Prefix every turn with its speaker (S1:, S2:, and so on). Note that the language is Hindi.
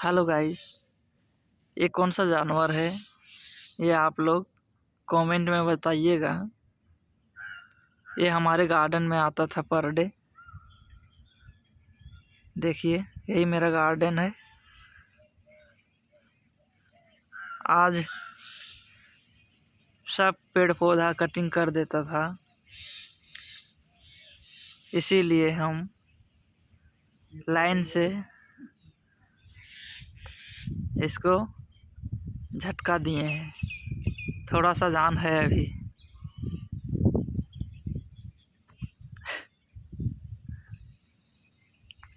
S1: हेलो गाइस, ये कौन सा जानवर है? ये आप लोग कमेंट में बताइएगा। ये हमारे गार्डन में आता था पर डे। देखिए, यही मेरा गार्डन है। आज सब पेड़ पौधा कटिंग कर देता था, इसीलिए हम लाइन से इसको झटका दिए हैं। थोड़ा सा जान है अभी।